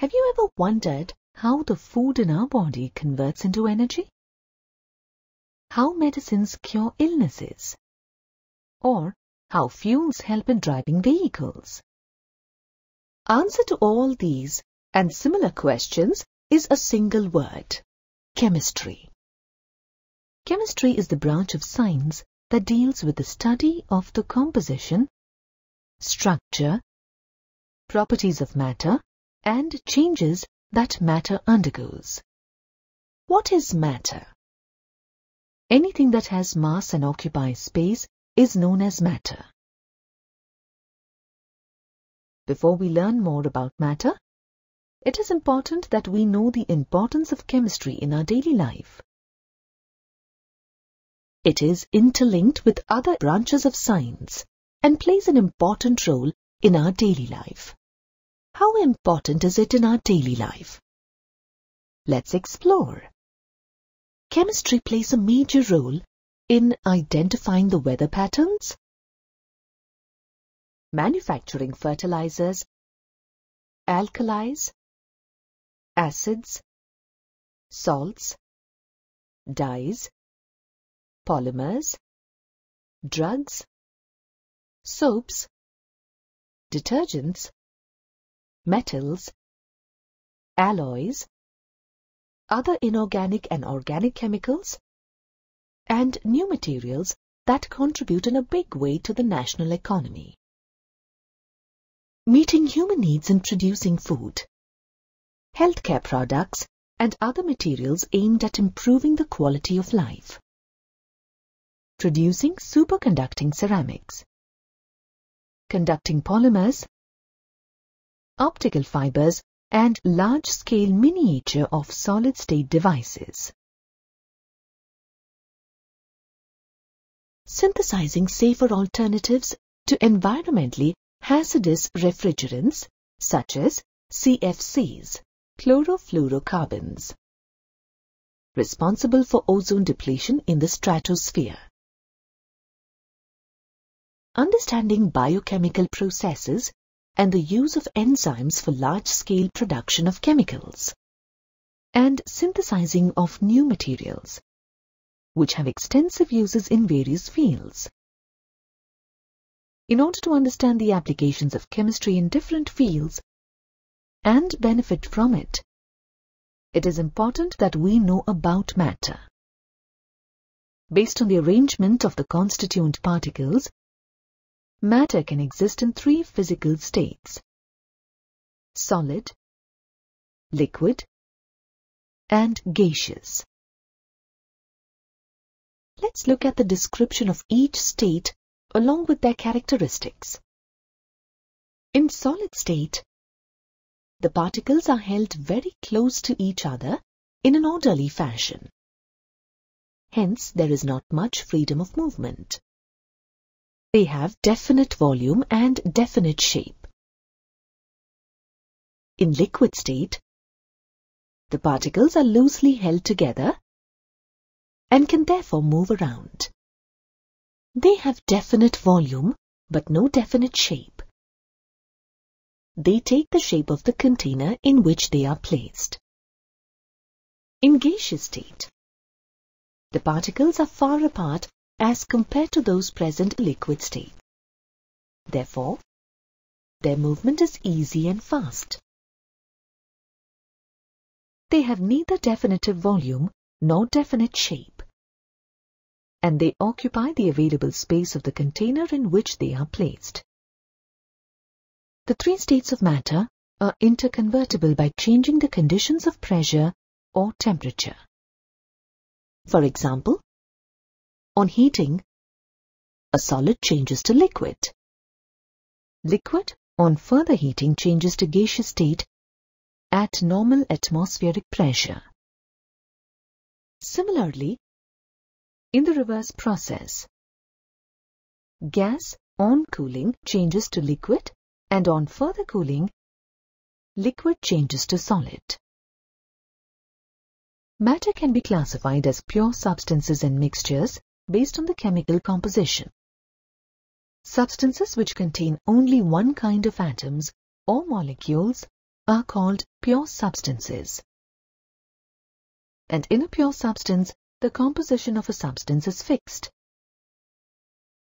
Have you ever wondered how the food in our body converts into energy? How medicines cure illnesses? Or how fuels help in driving vehicles? Answer to all these and similar questions is a single word: chemistry. Chemistry is the branch of science that deals with the study of the composition, structure, properties of matter, and changes that matter undergoes. What is matter? Anything that has mass and occupies space is known as matter. Before we learn more about matter, it is important that we know the importance of chemistry in our daily life. It is interlinked with other branches of science and plays an important role in our daily life. How important is it in our daily life? Let's explore. Chemistry plays a major role in identifying the weather patterns, manufacturing fertilizers, alkalis, acids, salts, dyes, polymers, drugs, soaps, detergents, metals, alloys, other inorganic and organic chemicals, and new materials that contribute in a big way to the national economy. Meeting human needs in producing food, healthcare products, and other materials aimed at improving the quality of life. Producing superconducting ceramics, conducting polymers, optical fibers, and large-scale miniature of solid-state devices. Synthesizing safer alternatives to environmentally hazardous refrigerants such as CFCs, chlorofluorocarbons, responsible for ozone depletion in the stratosphere. Understanding biochemical processes and the use of enzymes for large-scale production of chemicals, and synthesizing of new materials, which have extensive uses in various fields. In order to understand the applications of chemistry in different fields and benefit from it, it is important that we know about matter. Based on the arrangement of the constituent particles, matter can exist in three physical states: solid, liquid, and gaseous. Let's look at the description of each state along with their characteristics. In solid state, the particles are held very close to each other in an orderly fashion. Hence, there is not much freedom of movement. They have definite volume and definite shape. In liquid state, the particles are loosely held together and can therefore move around. They have definite volume but no definite shape. They take the shape of the container in which they are placed. In gaseous state, the particles are far apart as compared to those present in liquid state. Therefore, their movement is easy and fast. They have neither definitive volume nor definite shape, and they occupy the available space of the container in which they are placed. The three states of matter are interconvertible by changing the conditions of pressure or temperature. For example, on heating, a solid changes to liquid. Liquid, on further heating, changes to gaseous state at normal atmospheric pressure. Similarly, in the reverse process, gas on cooling changes to liquid, and on further cooling, liquid changes to solid. Matter can be classified as pure substances and mixtures based on the chemical composition. Substances which contain only one kind of atoms or molecules are called pure substances. And in a pure substance, the composition of a substance is fixed.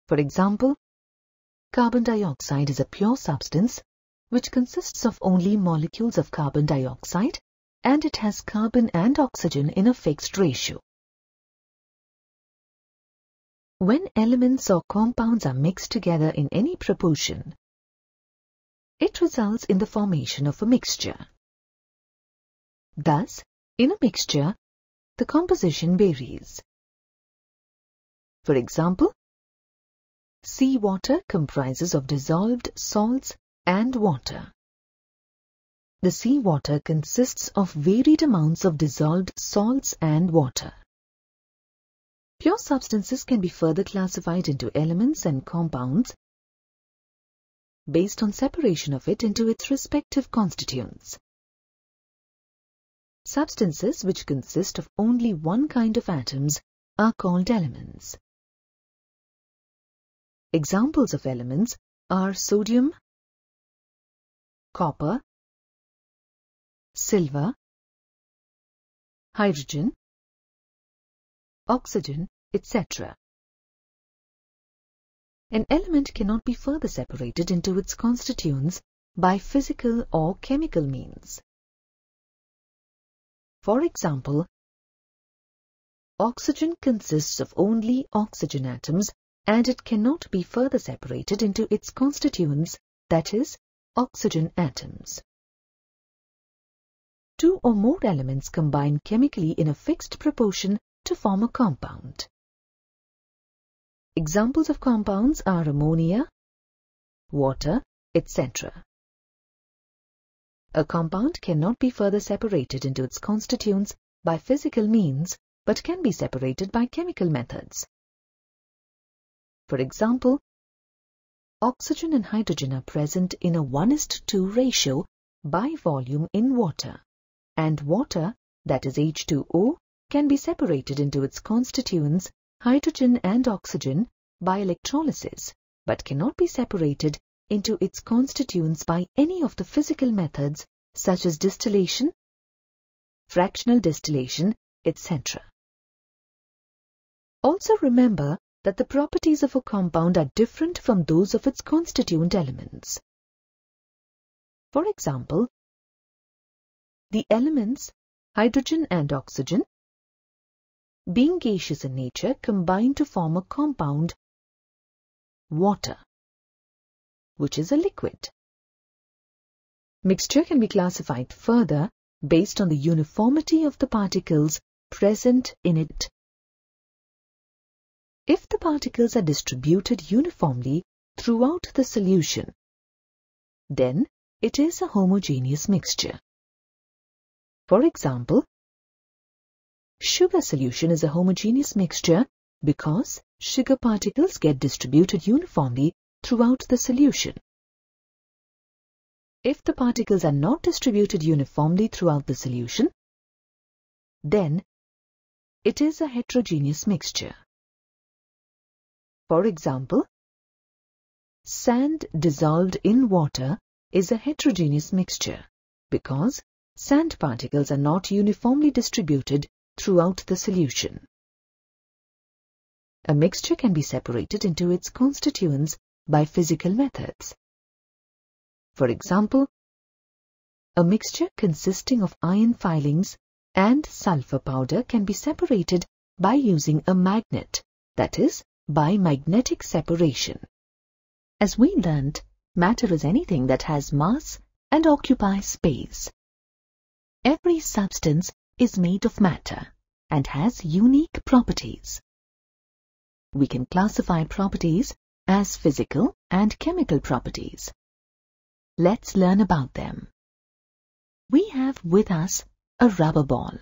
For example, carbon dioxide is a pure substance which consists of only molecules of carbon dioxide, and it has carbon and oxygen in a fixed ratio. When elements or compounds are mixed together in any proportion, it results in the formation of a mixture. Thus, in a mixture, the composition varies. For example, seawater comprises of dissolved salts and water. The seawater consists of varied amounts of dissolved salts and water. Pure substances can be further classified into elements and compounds based on separation of it into its respective constituents. Substances which consist of only one kind of atoms are called elements. Examples of elements are sodium, copper, silver, hydrogen, oxygen, etc. An element cannot be further separated into its constituents by physical or chemical means. For example, oxygen consists of only oxygen atoms, and it cannot be further separated into its constituents, that is, oxygen atoms. Two or more elements combine chemically in a fixed proportion to form a compound. Examples of compounds are ammonia, water, etc. A compound cannot be further separated into its constituents by physical means, but can be separated by chemical methods. For example, oxygen and hydrogen are present in a 1:2 ratio by volume in water, and water, that is H2O, can be separated into its constituents, hydrogen and oxygen, by electrolysis, but cannot be separated into its constituents by any of the physical methods such as distillation, fractional distillation, etc. Also remember that the properties of a compound are different from those of its constituent elements. For example, the elements hydrogen and oxygen, being gaseous in nature, combine to form a compound, water, which is a liquid. Mixture can be classified further based on the uniformity of the particles present in it. If the particles are distributed uniformly throughout the solution, then it is a homogeneous mixture. For example, sugar solution is a homogeneous mixture because sugar particles get distributed uniformly throughout the solution. If the particles are not distributed uniformly throughout the solution, then it is a heterogeneous mixture. For example, sand dissolved in water is a heterogeneous mixture because sand particles are not uniformly distributed throughout the solution. A mixture can be separated into its constituents by physical methods. For example, a mixture consisting of iron filings and sulfur powder can be separated by using a magnet, that is, by magnetic separation. As we learnt, matter is anything that has mass and occupies space. Every substance is made of matter and has unique properties. We can classify properties as physical and chemical properties. Let's learn about them. We have with us a rubber ball.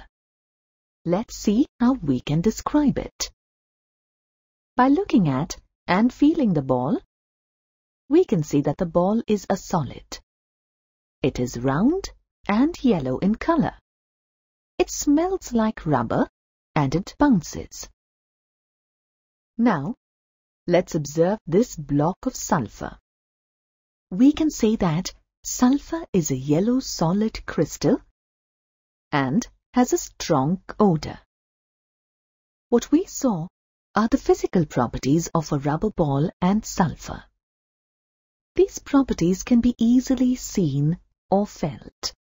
Let's see how we can describe it. By looking at and feeling the ball, we can see that the ball is a solid. It is round and yellow in color. It smells like rubber and it bounces. Now, let's observe this block of sulfur. We can say that sulfur is a yellow solid crystal and has a strong odor. What we saw are the physical properties of a rubber ball and sulfur. These properties can be easily seen or felt.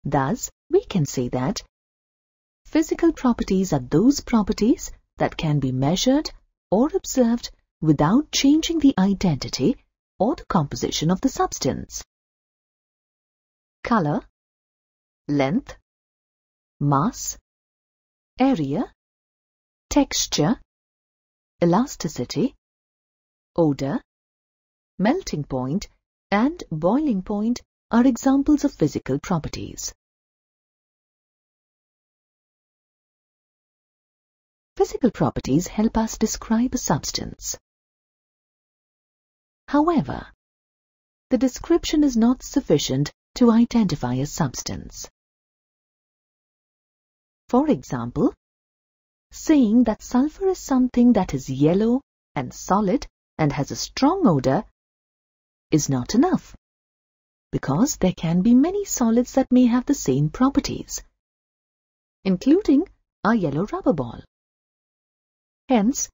Thus, we can say that physical properties are those properties that can be measured or observed without changing the identity or the composition of the substance. Color, length, mass, area, texture, elasticity, odor, melting point, and boiling point are examples of physical properties. Physical properties help us describe a substance. However, the description is not sufficient to identify a substance. For example, saying that sulfur is something that is yellow and solid and has a strong odor is not enough, because there can be many solids that may have the same properties, including our yellow rubber ball. Hence,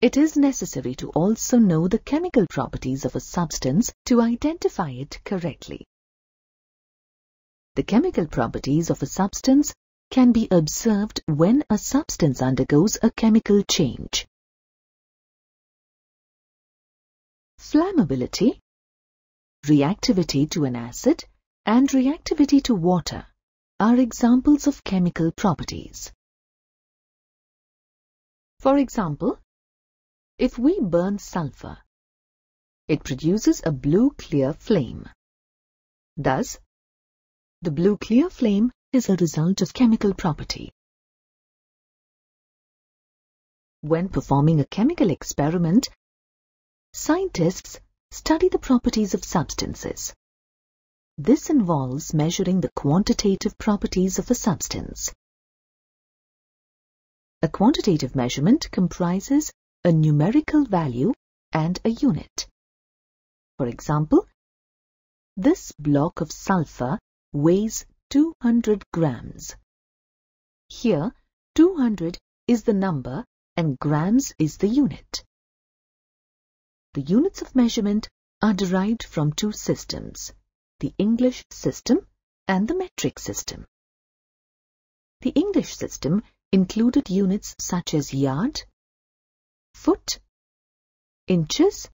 it is necessary to also know the chemical properties of a substance to identify it correctly. The chemical properties of a substance can be observed when a substance undergoes a chemical change. Flammability, reactivity to an acid, and reactivity to water are examples of chemical properties. For example, if we burn sulfur, it produces a blue clear flame. Thus, the blue clear flame is a result of chemical property. When performing a chemical experiment, scientists study the properties of substances. This involves measuring the quantitative properties of a substance. A quantitative measurement comprises a numerical value and a unit. For example, this block of sulfur weighs 200 grams. Here, 200 is the number and grams is the unit. The units of measurement are derived from two systems, the English system and the metric system. The English system included units such as yard, foot, inches,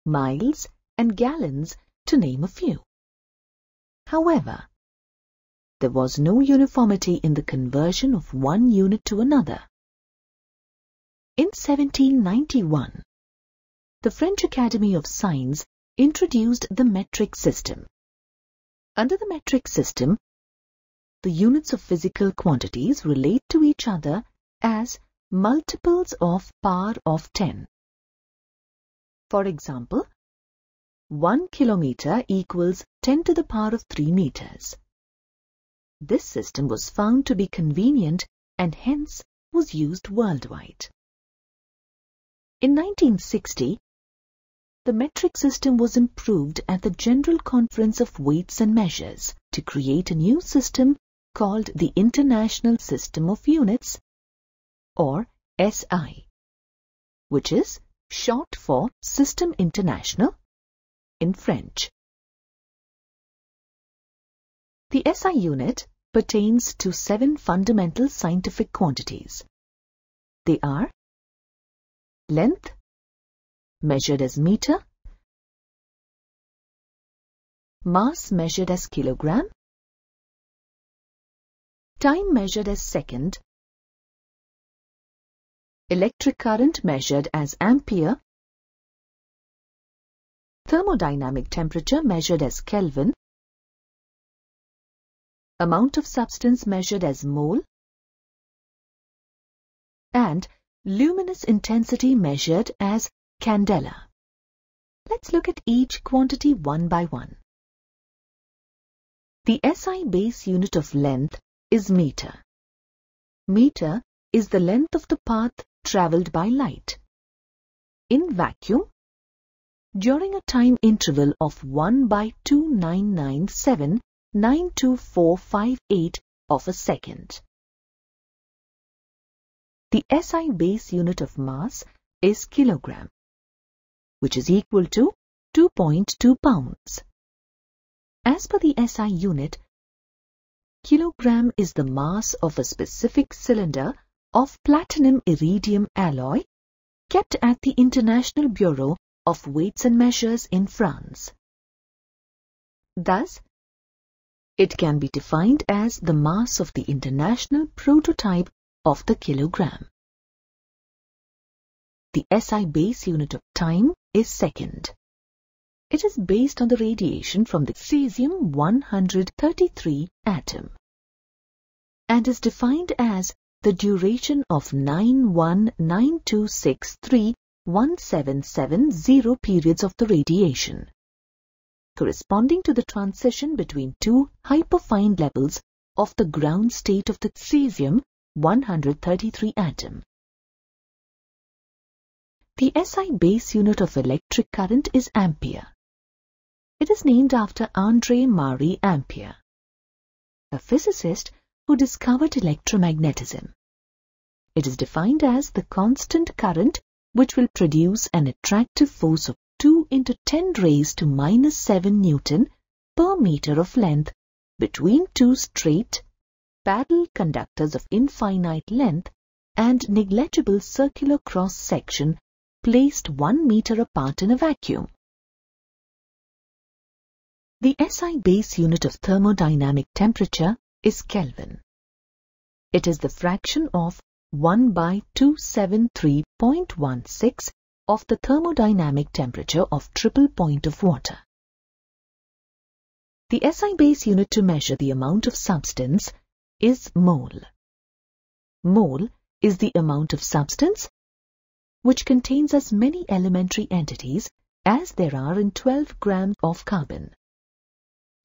miles, and gallons, to name a few. However, there was no uniformity in the conversion of one unit to another. In 1791, the French Academy of Science introduced the metric system. Under the metric system, the units of physical quantities relate to each other as multiples of power of 10. For example, 1 kilometer equals 10 to the power of 3 meters. This system was found to be convenient and hence was used worldwide. In 1960, the metric system was improved at the General Conference of Weights and Measures to create a new system called the International System of Units, or SI, which is short for System International in French. The SI unit pertains to 7 fundamental scientific quantities. They are length, measured as meter, mass measured as kilogram, time measured as second, electric current measured as ampere, thermodynamic temperature measured as Kelvin, amount of substance measured as mole, and luminous intensity measured as candela. Let's look at each quantity one by one. The SI base unit of length is meter. Meter is the length of the path travelled by light. In vacuum, during a time interval of 1/2997/92458 of a second. The SI base unit of mass is kilogram, which is equal to 2.2 pounds. As per the SI unit, kilogram is the mass of a specific cylinder of platinum-iridium alloy kept at the International Bureau of Weights and Measures in France. Thus, it can be defined as the mass of the international prototype of the kilogram. The SI base unit of time is second. It is based on the radiation from the cesium-133 atom and is defined as the duration of 9192631770 periods of the radiation, corresponding to the transition between two hyperfine levels of the ground state of the cesium-133 atom. The SI base unit of electric current is ampere. It is named after André-Marie Ampère, a physicist who discovered electromagnetism. It is defined as the constant current which will produce an attractive force of 2 × 10⁻⁻⁷ Newton per meter of length between two straight, parallel conductors of infinite length and negligible circular cross-section placed 1 meter apart in a vacuum. The SI base unit of thermodynamic temperature is Kelvin. It is the fraction of 1/273.16 of the thermodynamic temperature of triple point of water. The SI base unit to measure the amount of substance is mole. Mole is the amount of substance which contains as many elementary entities as there are in 12 grams of carbon.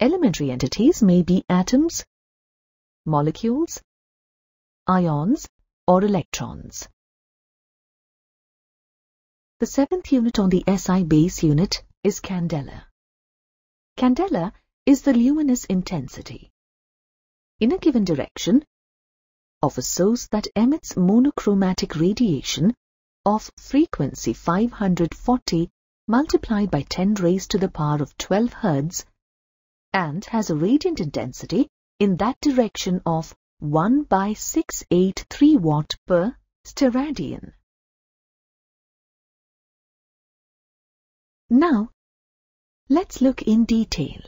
Elementary entities may be atoms, molecules, ions, or electrons. The seventh unit on the SI base unit is candela. Candela is the luminous intensity in a given direction of a source that emits monochromatic radiation of frequency 540 multiplied by 10⁻⁻12 Hz and has a radiant intensity in that direction of 1/683 watt per steradian. Now, let's look in detail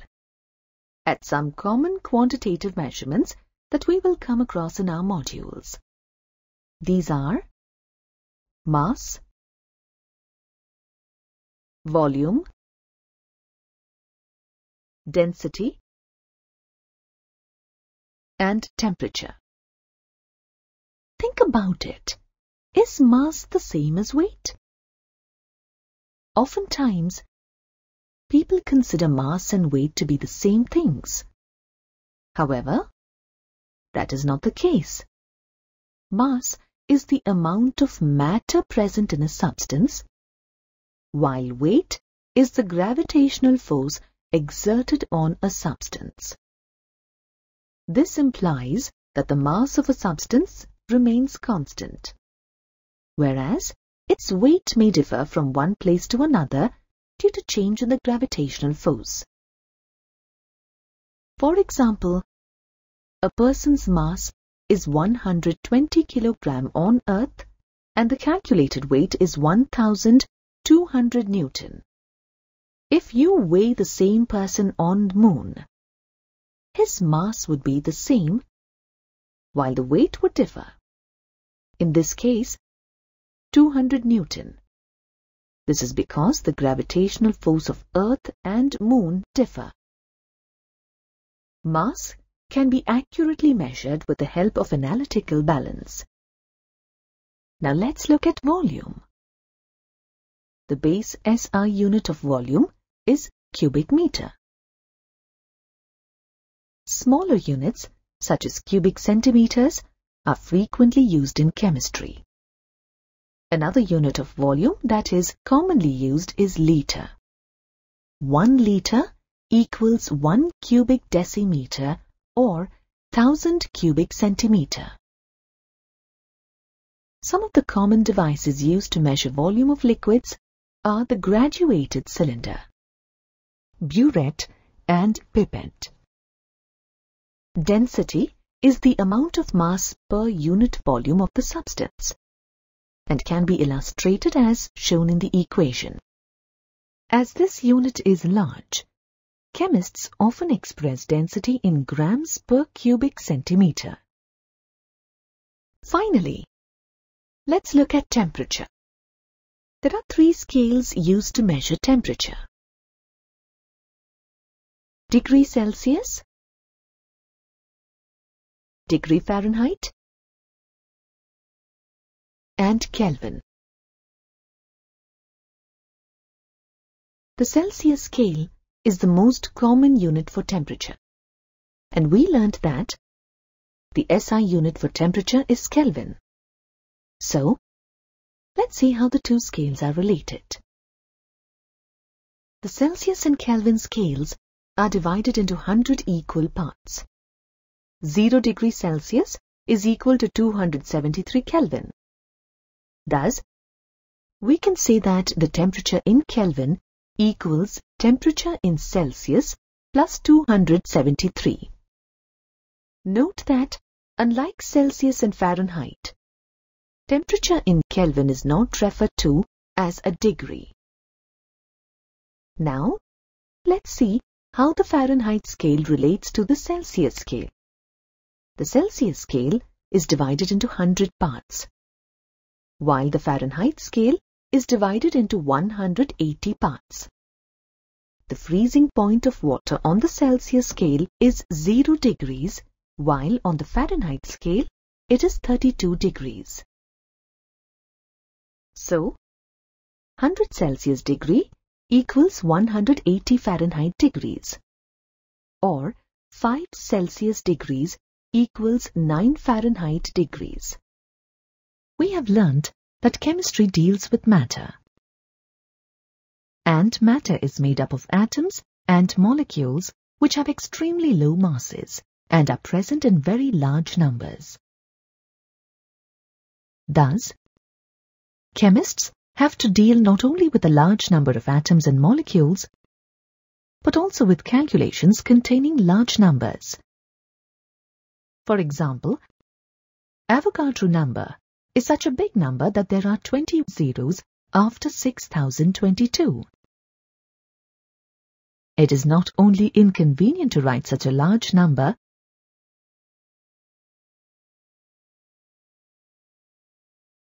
at some common quantitative measurements that we will come across in our modules. These are mass, volume, density, and temperature. Think about it. Is mass the same as weight? Oftentimes, people consider mass and weight to be the same things. However, that is not the case. Mass is the amount of matter present in a substance, while weight is the gravitational force exerted on a substance. This implies that the mass of a substance remains constant, whereas its weight may differ from one place to another due to change in the gravitational force. For example, a person's mass is 120 kg on Earth and the calculated weight is 1,200 Newton. If you weigh the same person on the Moon, his mass would be the same, while the weight would differ. In this case, 200 Newton. This is because the gravitational force of Earth and Moon differ. Mass can be accurately measured with the help of analytical balance. Now let's look at volume. The base SI unit of volume is cubic meter. Smaller units, such as cubic centimeters, are frequently used in chemistry. Another unit of volume that is commonly used is liter. 1 liter equals 1 cubic decimeter or 1000 cubic centimeter. Some of the common devices used to measure volume of liquids are the graduated cylinder, burette and pipette. Density is the amount of mass per unit volume of the substance and can be illustrated as shown in the equation. As this unit is large, chemists often express density in grams per cubic centimeter. Finally, let's look at temperature. There are 3 scales used to measure temperature: degree Celsius, degree Fahrenheit, and Kelvin. The Celsius scale is the most common unit for temperature, and we learned that the SI unit for temperature is Kelvin. So, let's see how the 2 scales are related. The Celsius and Kelvin scales are divided into 100 equal parts. 0 degree Celsius is equal to 273 Kelvin. Thus, we can say that the temperature in Kelvin equals temperature in Celsius plus 273. Note that, unlike Celsius and Fahrenheit, temperature in Kelvin is not referred to as a degree. Now, let's see how the Fahrenheit scale relates to the Celsius scale. The Celsius scale is divided into 100 parts, while the Fahrenheit scale is divided into 180 parts. The freezing point of water on the Celsius scale is 0 degrees, while on the Fahrenheit scale it is 32 degrees. So, 100 Celsius degree equals 180 Fahrenheit degrees, or 5 Celsius degrees equals 9 Fahrenheit degrees. We have learnt that chemistry deals with matter, and matter is made up of atoms and molecules which have extremely low masses and are present in very large numbers. Thus, chemists have to deal not only with a large number of atoms and molecules, but also with calculations containing large numbers. For example, Avogadro number is such a big number that there are 20 zeros after 6022. It is not only inconvenient to write such a large number,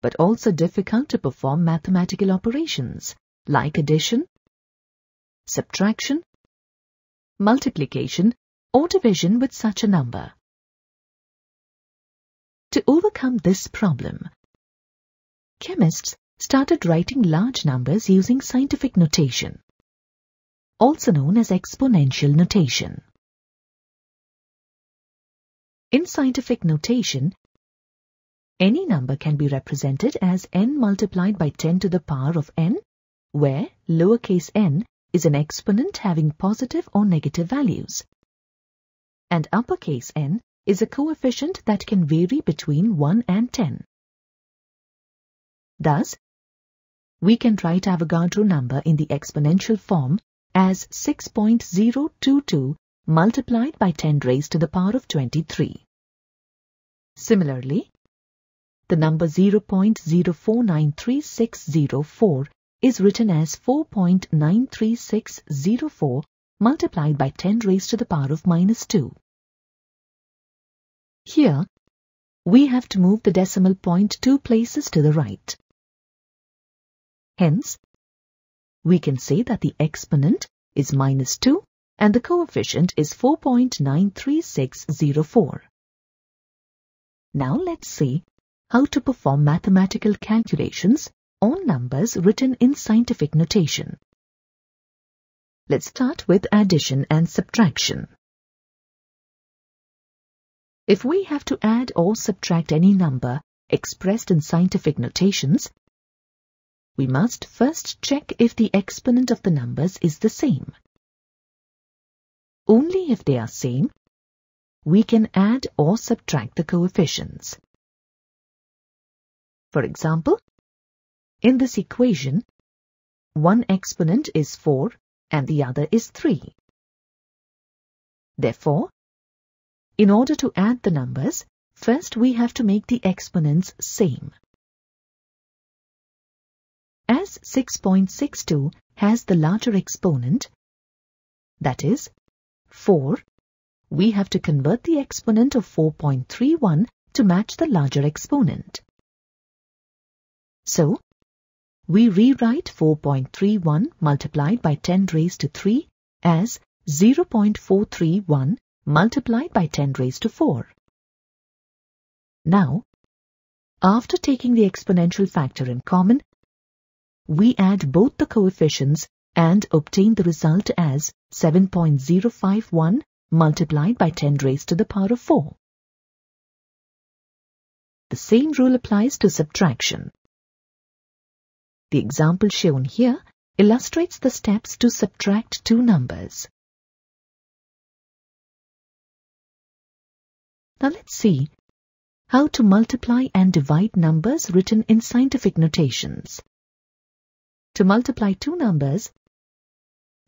but also difficult to perform mathematical operations like addition, subtraction, multiplication, or division with such a number. To overcome this problem, chemists started writing large numbers using scientific notation, also known as exponential notation. In scientific notation, any number can be represented as n multiplied by 10 to the power of n, where lowercase n is an exponent having positive or negative values, and uppercase n is a coefficient that can vary between 1 and 10. Thus, we can write Avogadro number in the exponential form as 6.022 multiplied by 10 raised to the power of 23. Similarly, the number 0.049364 is written as 4.93604 multiplied by 10 raised to the power of -2. Here, we have to move the decimal point 2 places to the right. Hence, we can say that the exponent is -2 and the coefficient is 4.93604. Now let's see how to perform mathematical calculations on numbers written in scientific notation. Let's start with addition and subtraction. If we have to add or subtract any number expressed in scientific notations, we must first check if the exponent of the numbers is the same. only if they are same, we can add or subtract the coefficients. For example, in this equation, one exponent is 4 and the other is 3. Therefore, in order to add the numbers, first we have to make the exponents same. As 6.62 has the larger exponent, that is 4, we have to convert the exponent of 4.31 to match the larger exponent. So, we rewrite 4.31 multiplied by 10 raised to 3 as 0.431 multiplied by 10 raised to 4. Now, after taking the exponential factor in common, we add both the coefficients and obtain the result as 7.051 multiplied by 10 raised to the power of 4. The same rule applies to subtraction. The example shown here illustrates the steps to subtract two numbers. Now let's see how to multiply and divide numbers written in scientific notations. To multiply two numbers,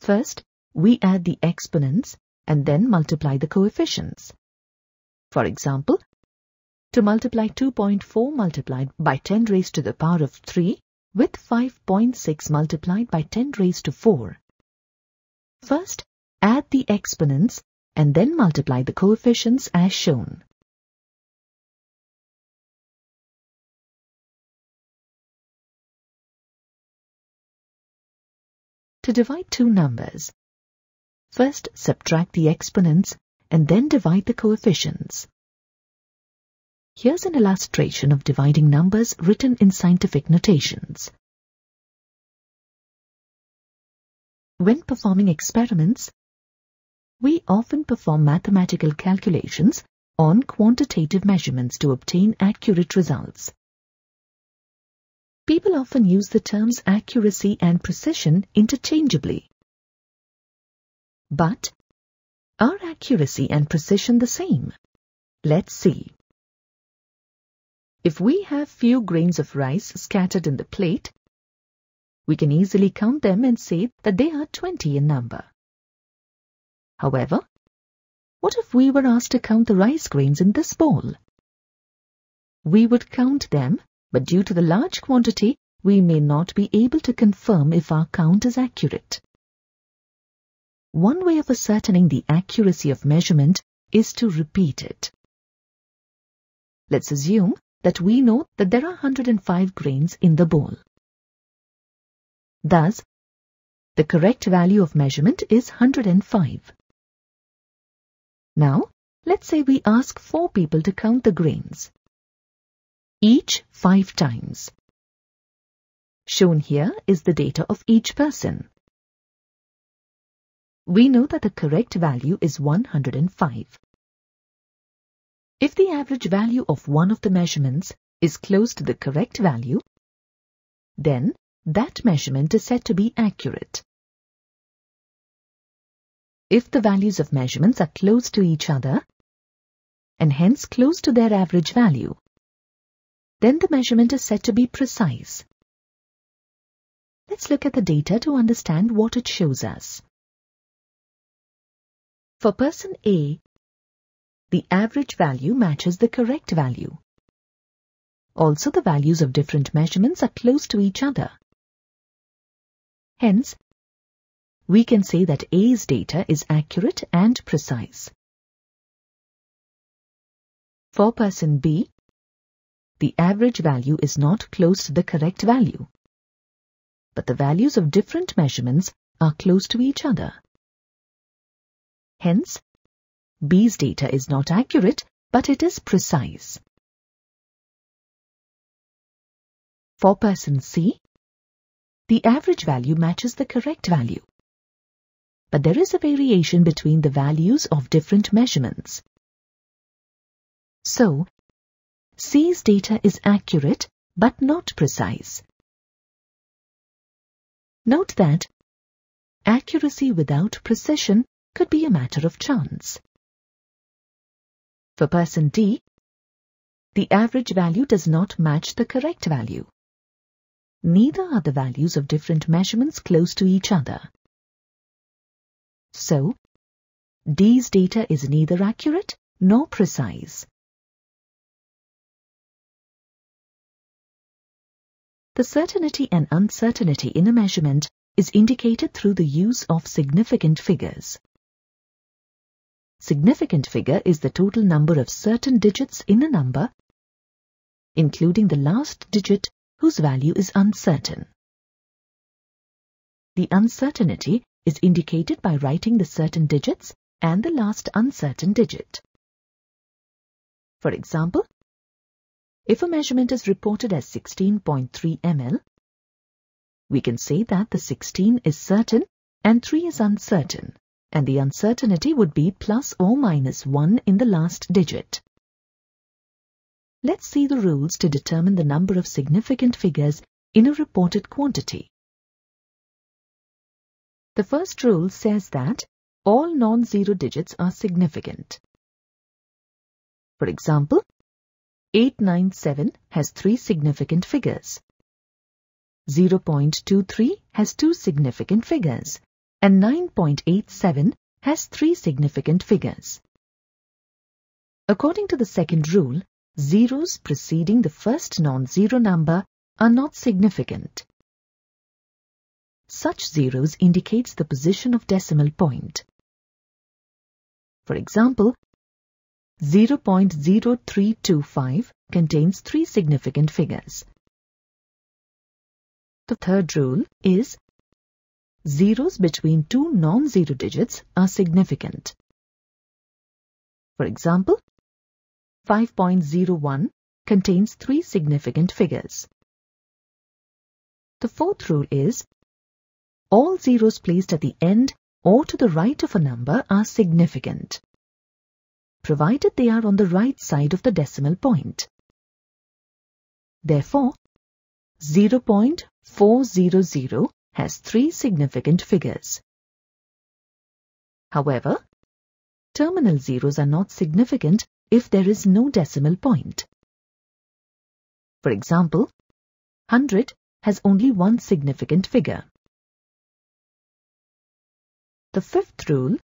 first we add the exponents and then multiply the coefficients. For example, to multiply 2.4 multiplied by 10 raised to the power of 3 with 5.6 multiplied by 10 raised to 4. First, add the exponents and then multiply the coefficients as shown. To divide two numbers, first subtract the exponents and then divide the coefficients. Here's an illustration of dividing numbers written in scientific notations. When performing experiments, we often perform mathematical calculations on quantitative measurements to obtain accurate results. People often use the terms accuracy and precision interchangeably. But, are accuracy and precision the same? Let's see. If we have few grains of rice scattered in the plate, we can easily count them and say that they are 20 in number. However, what if we were asked to count the rice grains in this bowl? We would count them, but due to the large quantity, we may not be able to confirm if our count is accurate. One way of ascertaining the accuracy of measurement is to repeat it. Let's assume that we know that there are 105 grains in the bowl. Thus, the correct value of measurement is 105. Now, let's say we ask 4 people to count the grains, each 5 times. Shown here is the data of each person. We know that the correct value is 105. If the average value of one of the measurements is close to the correct value, then that measurement is said to be accurate. If the values of measurements are close to each other, and hence close to their average value, then the measurement is said to be precise. Let's look at the data to understand what it shows us. For person A, the average value matches the correct value. Also, the values of different measurements are close to each other. Hence, we can say that A's data is accurate and precise. For person B, the average value is not close to the correct value, but the values of different measurements are close to each other. Hence, B's data is not accurate, but it is precise. For person C, the average value matches the correct value, but there is a variation between the values of different measurements. So, C's data is accurate but not precise. Note that accuracy without precision could be a matter of chance. For person D, the average value does not match the correct value. Neither are the values of different measurements close to each other. So, D's data is neither accurate nor precise. The certainty and uncertainty in a measurement is indicated through the use of significant figures. Significant figure is the total number of certain digits in a number, including the last digit whose value is uncertain. The uncertainty is indicated by writing the certain digits and the last uncertain digit. For example, if a measurement is reported as 16.3 ml, we can say that the 16 is certain and 3 is uncertain, and the uncertainty would be plus or minus 1 in the last digit. Let's see the rules to determine the number of significant figures in a reported quantity. The first rule says that all non-zero digits are significant. For example, 897 has 3 significant figures. 0.23 has 2 significant figures, and 9.87 has 3 significant figures. According to the second rule, zeros preceding the first non-zero number are not significant. Such zeros indicates the position of decimal point. For example, 0.0325 contains 3 significant figures. The third rule is zeros between 2 non-zero digits are significant. For example, 5.01 contains 3 significant figures. The fourth rule is all zeros placed at the end or to the right of a number are significant, provided they are on the right side of the decimal point. Therefore, 0.400 has 3 significant figures. However, terminal zeros are not significant if there is no decimal point. For example, 100 has only 1 significant figure. The fifth rule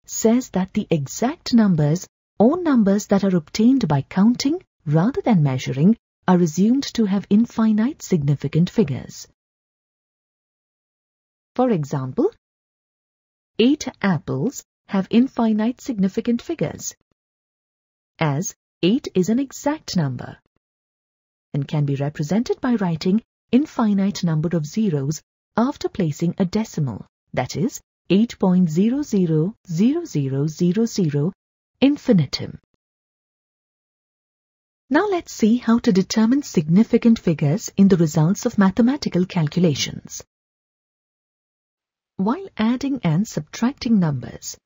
says that the exact numbers or numbers that are obtained by counting rather than measuring are assumed to have infinite significant figures. For example, 8 apples have infinite significant figures, as 8 is an exact number and can be represented by writing infinite number of zeros after placing a decimal, that is 8.000000 infinitum. Now let's see how to determine significant figures in the results of mathematical calculations. While adding and subtracting numbers,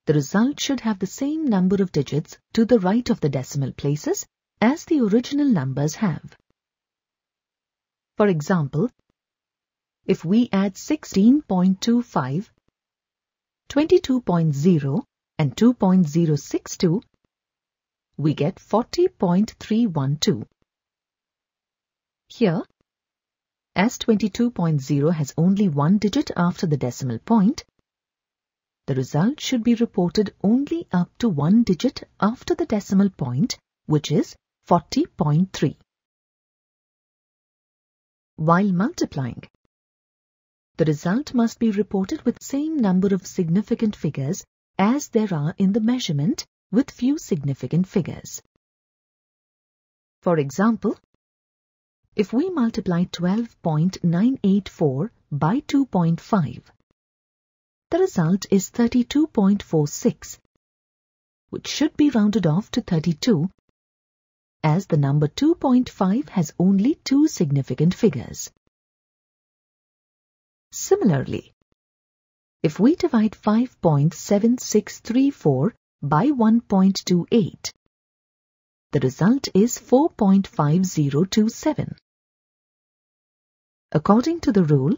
the result should have the same number of digits to the right of the decimal places as the original numbers have. For example, if we add 16.25, 22.0 and 2.062, we get 40.312. Here, as 22.0 has only 1 digit after the decimal point, the result should be reported only up to 1 digit after the decimal point, which is 40.3. While multiplying, the result must be reported with same number of significant figures as there are in the measurement with few significant figures. For example, if we multiply 12.984 by 2.5, the result is 32.46, which should be rounded off to 32, as the number 2.5 has only 2 significant figures. Similarly, if we divide 5.7634 by 1.28, the result is 4.5027. According to the rule,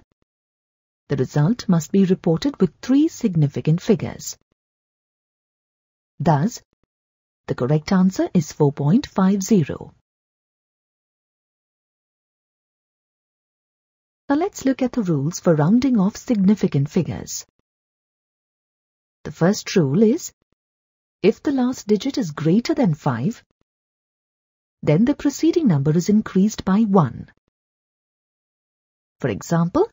the result must be reported with 3 significant figures. Thus, the correct answer is 4.50. Now let's look at the rules for rounding off significant figures. The first rule is, if the last digit is greater than 5, then the preceding number is increased by 1. For example,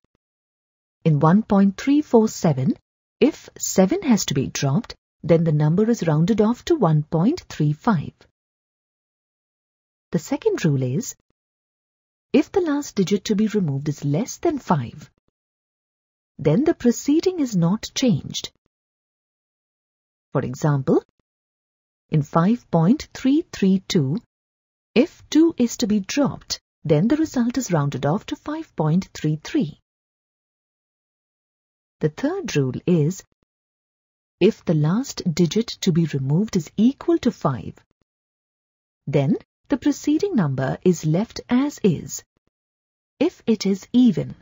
in 1.347, if 7 has to be dropped, then the number is rounded off to 1.35. The second rule is, if the last digit to be removed is less than 5, then the preceding is not changed. For example, in 5.332, if 2 is to be dropped, then the result is rounded off to 5.33. The third rule is, if the last digit to be removed is equal to 5, then the preceding number is left as is, if it is even,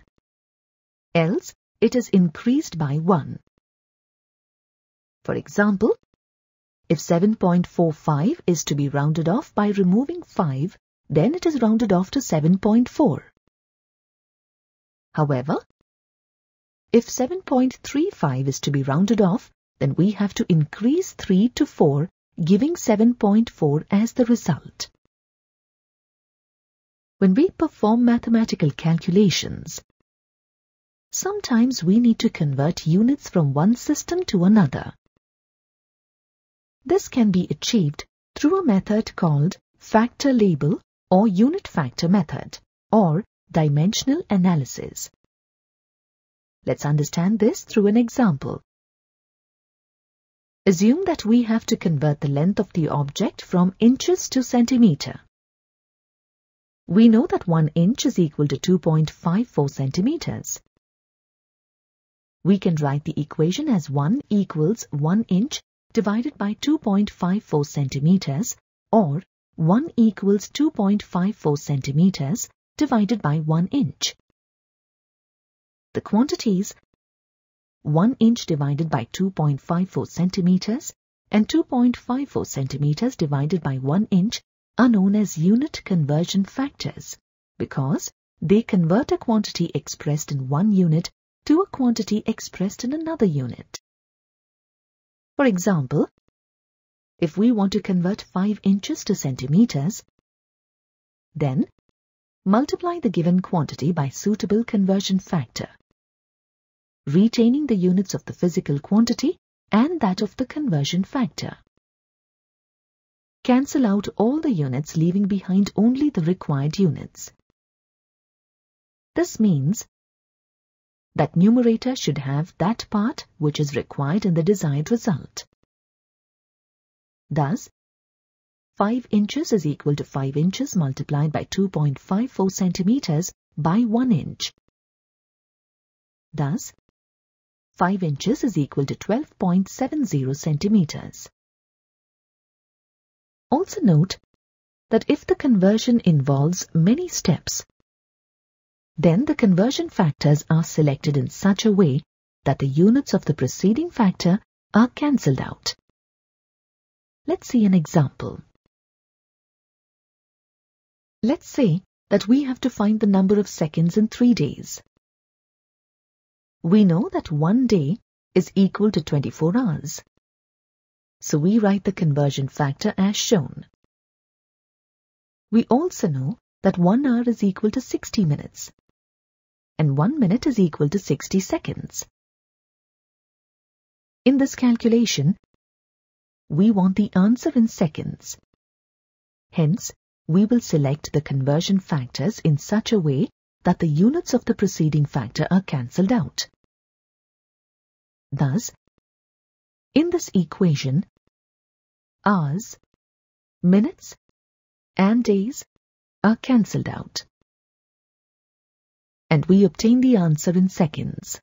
else it is increased by 1. For example, if 7.45 is to be rounded off by removing 5, then it is rounded off to 7.4. However, if 7.35 is to be rounded off, then we have to increase 3 to 4, giving 7.4 as the result. When we perform mathematical calculations, sometimes we need to convert units from one system to another. This can be achieved through a method called factor label or unit factor method, or dimensional analysis. Let's understand this through an example. Assume that we have to convert the length of the object from inches to centimeter. We know that 1 inch is equal to 2.54 centimeters. We can write the equation as 1 equals 1 inch divided by 2.54 centimeters, or 1 equals 2.54 centimeters divided by 1 inch. The quantities 1 inch divided by 2.54 centimeters and 2.54 centimeters divided by 1 inch are known as unit conversion factors because they convert a quantity expressed in one unit to a quantity expressed in another unit. For example, if we want to convert 5 inches to centimeters, then multiply the given quantity by suitable conversion factor, retaining the units of the physical quantity and that of the conversion factor. Cancel out all the units, leaving behind only the required units. This means that numerator should have that part which is required in the desired result. Thus, 5 inches is equal to 5 inches multiplied by 2.54 centimeters by 1 inch. Thus, 5 inches is equal to 12.70 centimeters. Also note that if the conversion involves many steps, then the conversion factors are selected in such a way that the units of the preceding factor are cancelled out. Let's see an example. Let's say that we have to find the number of seconds in 3 days. We know that 1 day is equal to 24 hours. So we write the conversion factor as shown. We also know that 1 hour is equal to 60 minutes and 1 minute is equal to 60 seconds. In this calculation, we want the answer in seconds. Hence, we will select the conversion factors in such a way that the units of the preceding factor are cancelled out. Thus, in this equation, hours, minutes, and days are cancelled out, and we obtain the answer in seconds.